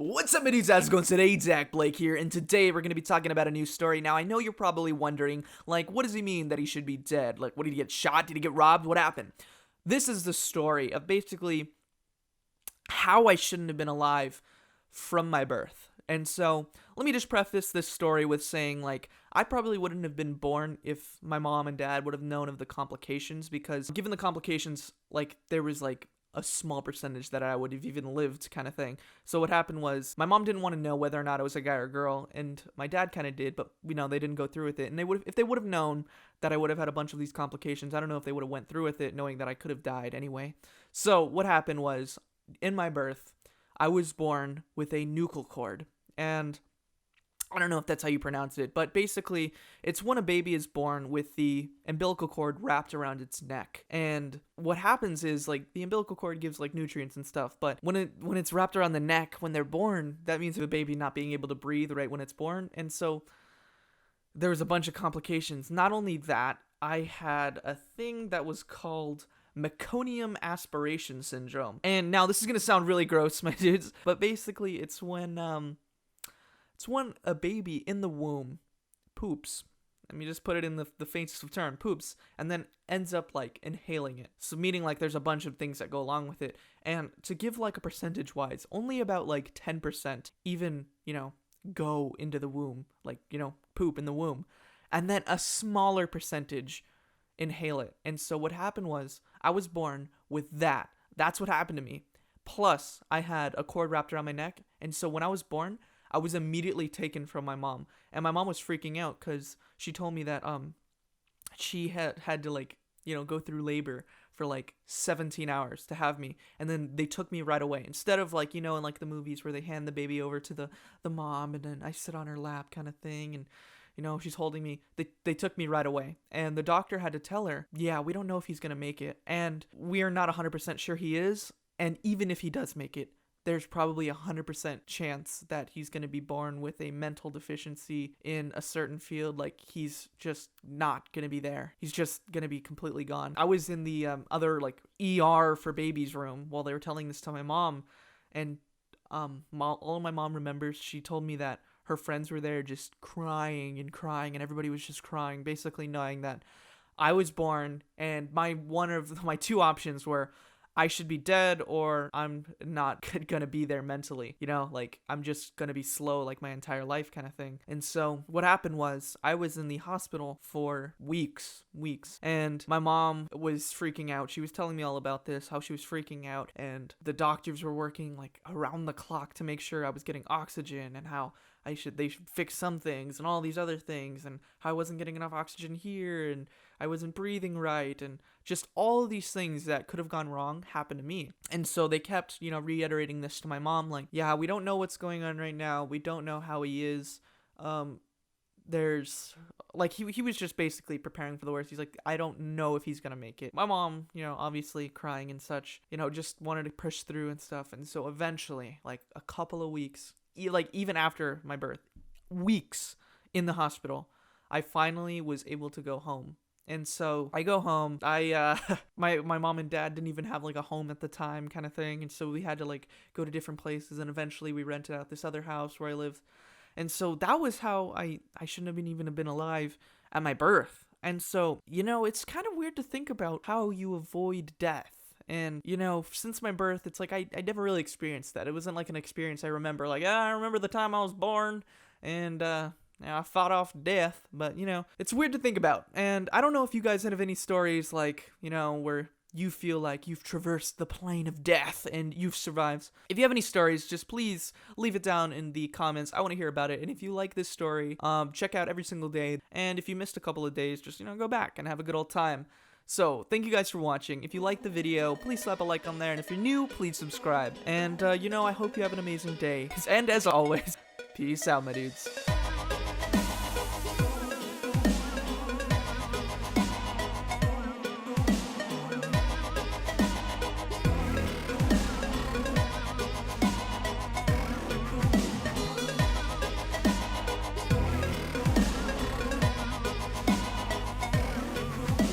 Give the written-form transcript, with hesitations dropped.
What's up, my dudes? How's it going today? dakblake here, and today we're going to be talking about a new story. Now, I know you're probably wondering, like, what does he mean that he should be dead? Like, what, did he get shot? Did he get robbed? What happened? This is the story of basically how I shouldn't have been alive from my birth. And so, let me just preface this story with saying, like, I probably wouldn't have been born if my mom and dad would have known of the complications, because given the complications, like, there was, like, a small percentage that I would have even lived, kind of thing. So what happened was, my mom didn't want to know whether or not I was a guy or a girl, and my dad kind of did, but, you know, they didn't go through with it. And if they would have known that I would have had a bunch of these complications, I don't know if they would have went through with it, knowing that I could have died anyway. So what happened was, in my birth, I was born with a nuchal cord, and I don't know if that's how you pronounce it, but basically, it's when a baby is born with the umbilical cord wrapped around its neck. And what happens is, like, the umbilical cord gives, like, nutrients and stuff, but when it's wrapped around the neck when they're born, that means the baby not being able to breathe right when it's born. And so there was a bunch of complications. Not only that, I had a thing that was called meconium aspiration syndrome. And now this is going to sound really gross, my dudes, but basically it's when a baby in the womb poops. Let me just put it in the faintest of terms, poops, and then ends up, like, inhaling it. So meaning, like, there's a bunch of things that go along with it. And to give, like, a percentage-wise, only about, like, 10% even, you know, go into the womb. Like, you know, poop in the womb. And then a smaller percentage inhale it. And so what happened was, I was born with that. That's what happened to me. Plus, I had a cord wrapped around my neck. And so when I was born, I was immediately taken from my mom, and my mom was freaking out because she told me that she had to, like, you know, go through labor for like 17 hours to have me, and then they took me right away, instead of, like, you know, in like the movies where they hand the baby over to the mom and then I sit on her lap kind of thing, and, you know, she's holding me. They took me right away, and the doctor had to tell her, yeah, we don't know if he's gonna make it, and we are not 100% sure he is, and even if he does make it, there's probably 100% chance that he's going to be born with a mental deficiency in a certain field. Like, he's just not going to be there. He's just going to be completely gone. I was in the other, like, ER for babies room while they were telling this to my mom, and all my mom remembers, she told me that her friends were there just crying, and everybody was just crying, basically knowing that I was born, and one of my two options were, I should be dead, or I'm not gonna be there mentally, you know, like, I'm just gonna be slow like my entire life kind of thing. And so what happened was, I was in the hospital for weeks, and my mom was freaking out. She was telling me all about this, how she was freaking out, and the doctors were working, like, around the clock to make sure I was getting oxygen, and how they should fix some things and all these other things, and how I wasn't getting enough oxygen here, and I wasn't breathing right, and just all of these things that could have gone wrong happened to me. And so they kept, you know, reiterating this to my mom, like, yeah, we don't know what's going on right now. We don't know how he is. There's, like, he was just basically preparing for the worst. He's like, I don't know if he's gonna make it. My mom, you know, obviously crying and such, you know, just wanted to push through and stuff. And so eventually, like, a couple of weeks, like, even after my birth, weeks in the hospital, I finally was able to go home. And so I go home. My mom and dad didn't even have, like, a home at the time kind of thing. And so we had to, like, go to different places. And eventually we rented out this other house where I lived. And so that was how I shouldn't have even been alive at my birth. And so, you know, it's kind of weird to think about how you avoid death. And, you know, since my birth, it's like I never really experienced that. It wasn't like an experience I remember. Like, I remember the time I was born, and I fought off death, but, you know, it's weird to think about. And I don't know if you guys have any stories, like, you know, where you feel like you've traversed the plane of death and you've survived. If you have any stories, just please leave it down in the comments. I want to hear about it. And if you like this story, check out every single day. And if you missed a couple of days, just, you know, go back and have a good old time. So, thank you guys for watching. If you liked the video, please slap a like on there. And if you're new, please subscribe. And, you know, I hope you have an amazing day. And as always, peace out, my dudes.